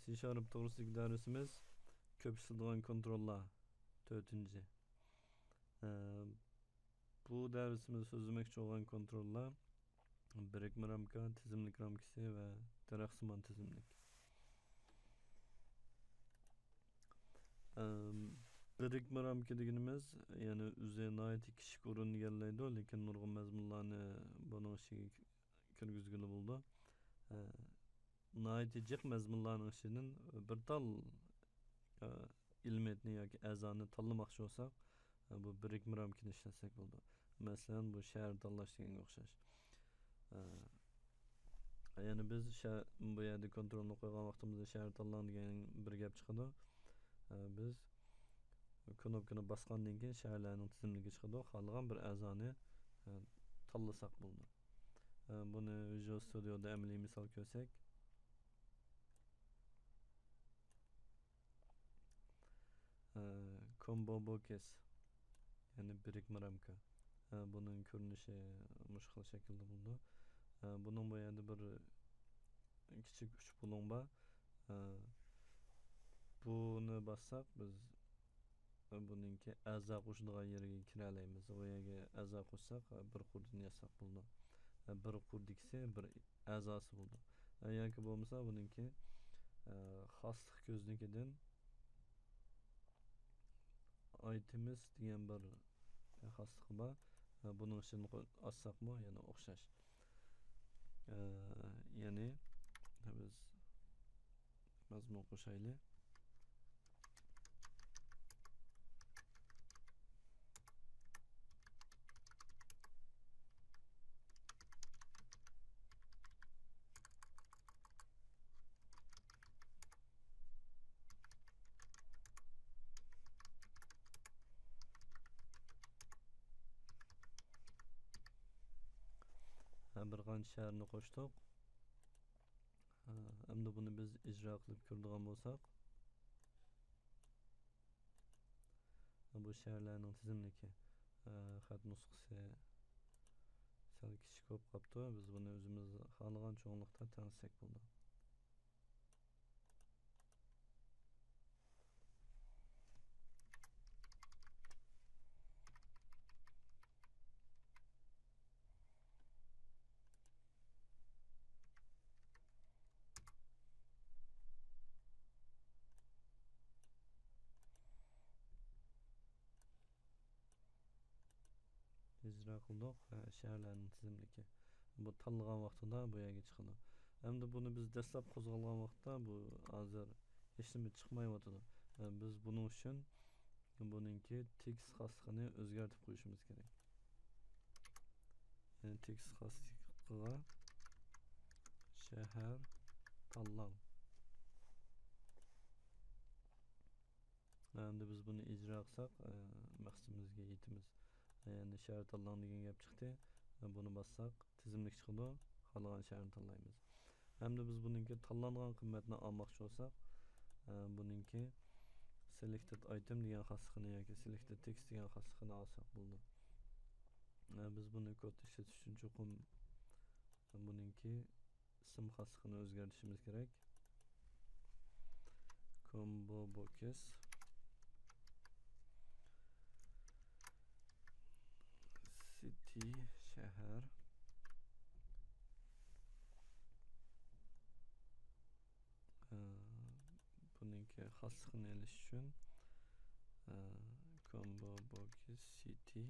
C# to'g'risidagi darsimiz ko'p ishlatilgan kontrollar 4. Bu darsimiz so'zlamoqchi bo'lgan kontrollar birikma ramka, tizimlik ramkasi va daraxtsimon tizimlik. Birikma ramka deganimiz, ya'ni o'ziga kichik o'rin egallaydi, lekin nurg'un mazmunlarni buning ichiga kirgizgili bo'ldi. Jiq mazmunlarning ichidan bir tal ilmetni yoki a'zoni tanlamoqchi bo'lsak, bu birikma ramkani ishlasak bo'ldi. Masalan, bu shahar tanlash deganga o'xshash. Ya'ni biz bu yerda kontrolni qo'ygan vaqtimizda shahar tanlang degan bir gap chiqadi. Biz knopkani bosgandan keyin shaharlarning tizimligi chiqadi. Xohlagan bir a'zoni tanlasak bo'ldi. Buni Visual Studio'da amaliy misol ko'rsak, combo box, ya'ni birikma ramka. Buning ko'rinishi mushkil shaklda bo'ldi. Buning bu yerda bir kichik 3 buloq bor. Buni bossak biz buningki a'zo qo'shadigan yerga kira olamiz. Bu yerga a'zo qo'shsak bir qurdini yasak bo'ldi. Bir qurdikisi bir a'zosi bo'ldi. Yoki bo'lmasa buningki xoslik ko'znikidan items degan bir xoslik bor. Buning uchun olsakmi, yana o'xshash. Ya'ni biz mazmun qo'shaylik. Bir qancha shaharni qo'shdik. Endi buni biz ijro qilib ko'radigan bo'lsak, bu shaharlarning tizimligi xat nusxasi sal kichik bo'lib qolibdi. Biz buni o'zimiz xohlagan cho'ngliqda tanlasak bo'ldi. İcra qildik shaharlarning tizimligi. Bu tanlagan vaqtida bu yerga chiqadi. Endi buni biz dastlab qo'zg'algan vaqtda bu hozir hech nima chiqmayotdi. Biz buning uchun buningki tekst xosligini o'zgartirib qo'yishimiz kerak. Yani tekst xosligiga shahar tanlang. Endi biz buni ijro qilsak, maqsadimizga yetamiz. Yani shahar tanlang degan gap chiqdi. Buni bossak tizimlik chiqadi. Xohlagan shaharni tanlaymiz. Hamda biz buningki tanlangan qiymatni olmoqchi bo'lsak, buningki selected item degan xosligini yoki selected text degan xosligini olsak bo'ldi. Biz buni kod ishlatish uchun cho'qim buningki ism xosligini o'zgartirishimiz kerak. Combo box city shahar buningki xosligini olish uchun combo box city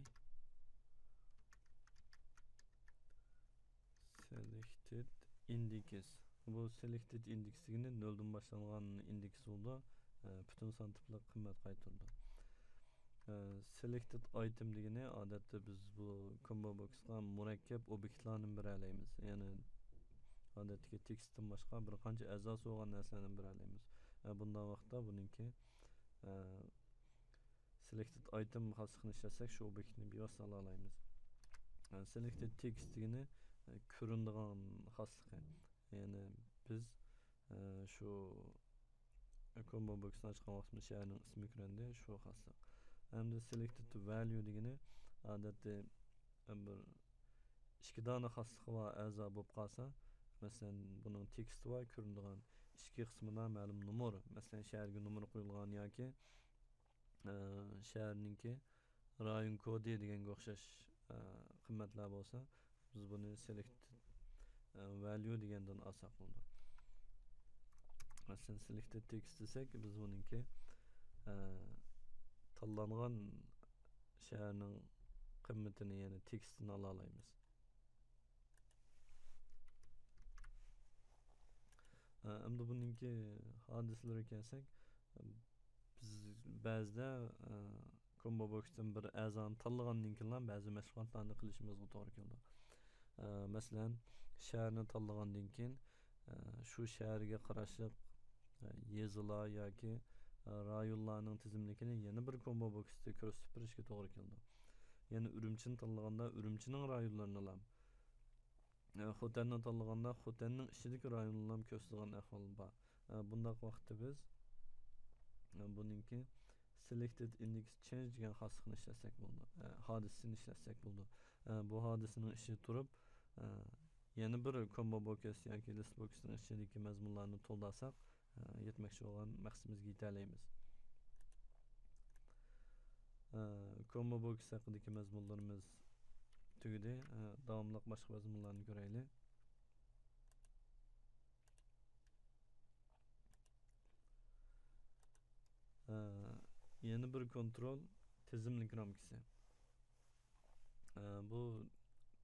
selected index. Bu selected index degani 0 dan boshlangan indeks bo'ldi. Butun son tipli qiymat qaytardi. Selected item degani odatda biz bu combo boxga murakkab obyektlarni beralaymiz. Ya'ni odatdagi tekstdan boshqa bir qancha a'zosi bo'lgan narsalarni beralaymiz. Bunday vaqtda buningki selected item xosligini ishlasak shu obyektni bevosita olaymiz. Selected text degani ko'rinadigan xoslik. Ya'ni biz shu combo boxni ochgan vaqtda shaharning ismi ko'rindi, shu xoslik. Hamda selected value degani odatda bir ikki dona xoslik va a'zo bo'lib qolsa, masalan, buning teksti va ko'rinadigan ichki qismida ma'lum nomer, masalan shaharga nomer qo'yilgan yoki shaharninki rayon kodi deganga o'xshash qimmatlar bo'lsa, biz buni selected value degandan olsak bo'ldi. Masalan selected text desak, biz buningki tanlangan shaharning qimmatini, ya'ni tekstini ola olamiz. Endi buningki hodislariga kelsak, biz ba'zida combo boxdan bir a'zoni tanlagandan keyin ba'zi mashg'ulotlarni qilishimizga to'g'ri keldi. Masalan, shaharni tanlagandan keyin shu shaharga qarashli yezilar yoki rayonlarning tizimligini yana bir combo boxda ko'rsatib berishga to'g'ri keldi. Ya'ni Urumchini tanlaganda Urumchining rayonlarini ham, Xotanni tanlaganda Xotanning ichidagi rayonlarni ham ko'rsatgan ahvol bor. Bundaq vaqtda biz buningki selected index change degan xoslikni ishlasak bo'ldi. Hodisani ishlasak bo'ldi. Bu hodisaning ichida turib yana bir combo box yoki list boxning ichidagi mazmunlarni to'ldirsak, yetmoqchi bo'lgan maqsadimizga yeta olamiz. Combo box haqidagi mazmunlarimiz tugadi. Davomli boshqa mazmunlarni ko'raylik. Yana bir kontrol tizimlik ramkasi. Bu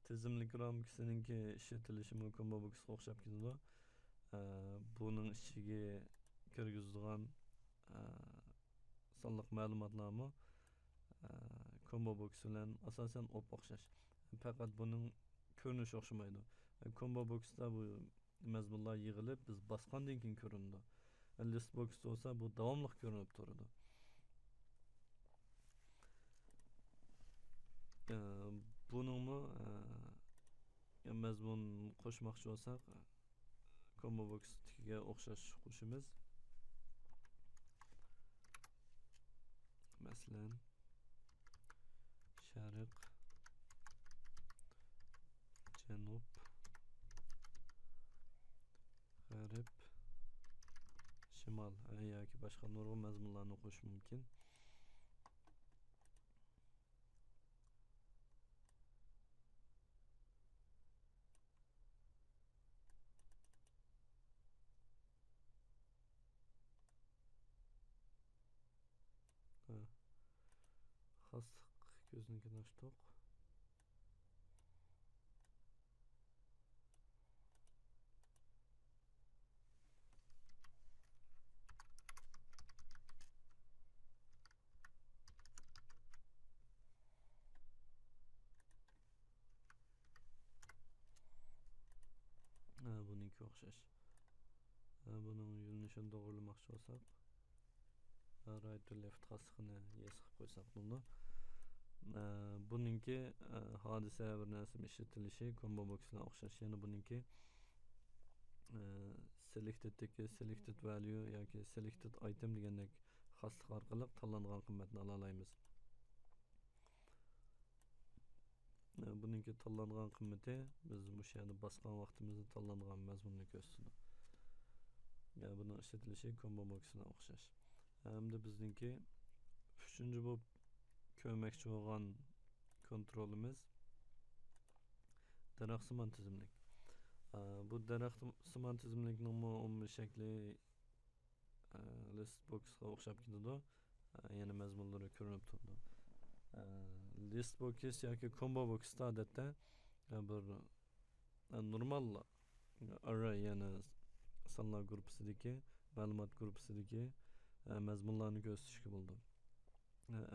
tizimlik ramkasininki ishlatilishi combo boxga o'xshab ketadi. Buning ichiga kirgizilgan sonliq ma'lumotlarni combo box bilan asosan o'xshash. Faqat buning ko'rinishi o'xshamaydi. Combo boxda bu mazmunlar yig'ilib biz bosgandan keyin ko'rinadi. List boxda bo'lsa bu davomli ko'rinib turadi. Buningmi mazmun qo'shmoqchi bo'lsak, combo boxga o'xshash qo'shimiz. Masalan, sharq, janub, g'arb, shimol yoki boshqa nurg'un mazmunlarni qo'shish mumkin. Xoslik ko'znikini ochdik. Buningga o'xshash. Buning yo'nalishini to'g'rilamoqchi bo'lsak, right to left xoslikni yes qilib qo'ysak bo'ldi. Buningki hodisa bir narsa ishlatilishi combo box bilan o'xshash. Yana buningki selected value yoki selected item degandek xoslik orqali tanlangan qimmatni ola olamiz. Buningki tanlangan qimmati biz bu yerda bosgan vaqtimizda tanlangan mazmunni ko'rsatadi. Buning ishlatilishi combo box bilan o'xshash. Hamda bizningki 3-chi bo'lib ko'rmoqchi bo'lgan kontrolimiz daraxtsimon tizimlik. Bu daraxtsimon tizimlikning umumiy shakli list boxga o'xshab ketadi. Yana mazmunlari ko'rinib turadi. List box yoki combo boxda odatda bir normal array, ya'ni sonlar gruppasidagi, ma'lumot gruppasidagi mazmunlarni ko'rsatishga bo'ldi.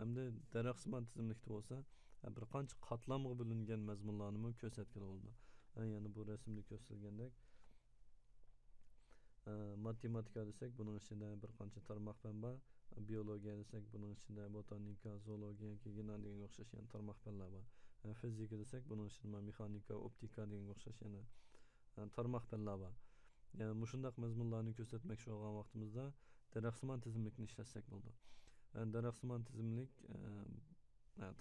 Hamda daraxtsimon tizimlikda bo'lsa, bir qancha qatlamga bo'lingan mazmunlarni ko'rsatgan bo'ldi. Ya'ni bu rasmda ko'rsatilgandek matematika desak, buning ichida bir qancha tarmoqlar bor. Biologiya desak, buning ichida botanika, zoologiya, genetika o'xshash yana tarmoqlar bor. Fizika desak, buning ichida mexanika, optika degan o'xshash yana tarmoqlar bor. Yani mushundaq mazmunlarni ko'rsatmoqchi bo'lgan vaqtimizda daraxtsimon tizimlikni ishlatsak bo'ldi. Daraxtsimon tizimlik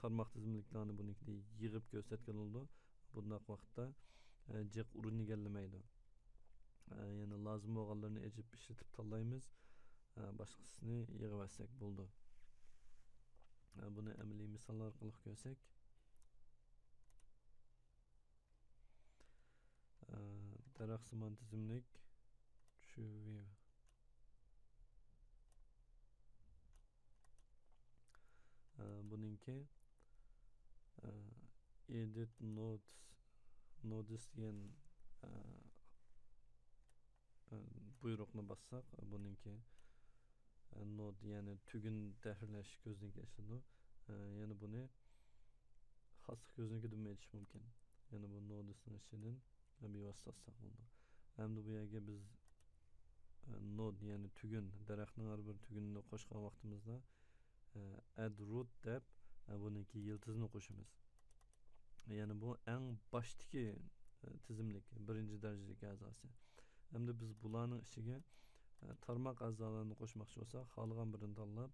tarmoq tizimliklarni bunikida yig'ib ko'rsatgan bo'ldi. Bundaq vaqtda jiq o'rin egallamaydi. Yana lazım bo'lganlarini ejib ishlatib tanlaymiz. Boshqasini yig'ib bo'ldi. Buni amaliy misollar orqali ko'rsak, daraxtsimon tizimlik true buningki edit nodes degan buyruqni bassak, buningki node ya'ni tugun tahrirlash ko'zdan kechadi. Yana buni xaslik ko'zniki deb aytish mumkin. Yana bu nodesning ichidan bevosita olsak bo'ldi. Hamda bu yerga biz node ya'ni tugun, daraxtning har bir tugunini qo'shgan vaqtimizda add root deb buniki yildizni qo'shamiz. Yani bu en baştaki tizimlik, birinci derecedeki a'zosi. Hamda biz bularning ichiga tarmoq a'zolarini qo'shmoqchi bo'lsak, xohlagan birini tanlab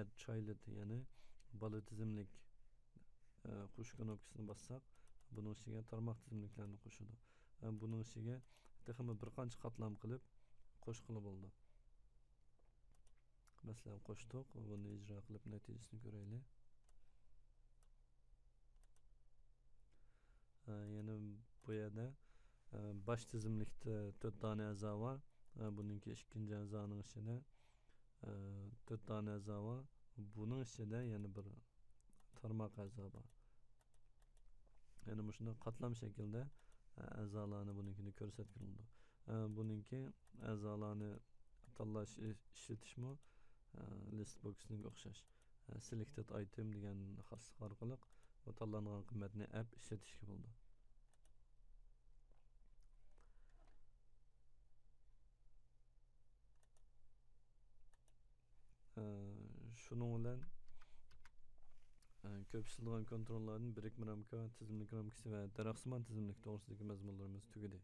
add child ya'ni bola tizimlik qo'sh knopkasini bassak, buning ichiga tarmoq tizimliklarini qo'shadi. Buning ichiga texmi bir qancha qatlam qilib qo'shqili bo'ldi. Masalan, qo'shdik, buni ijro qilib natijasini ko'raylik. Yana bu yerda baş tizimlikda 4 tane a'zo var. Buningki ikkinchi a'zoning ichida 4 tane a'zo var. Buning ichida yana bir tarmoq a'zo bor. Yani shunday qatlam shaklda a'zolarni bunikini ko'rsatildi. Buningki a'zolarni tanlash ishlatishmi listboxning o'xshash. Selected item degan xaslik orqali bu tanlangan qiymatni app ishlatishga bo'ldi. Şunun bilan ko'p ishlatilgan kontrollarning birikma ramka, tizimlik ramkasi va daraxtsimon tizimlik to'g'risidagi mazmunlarimiz tugadi.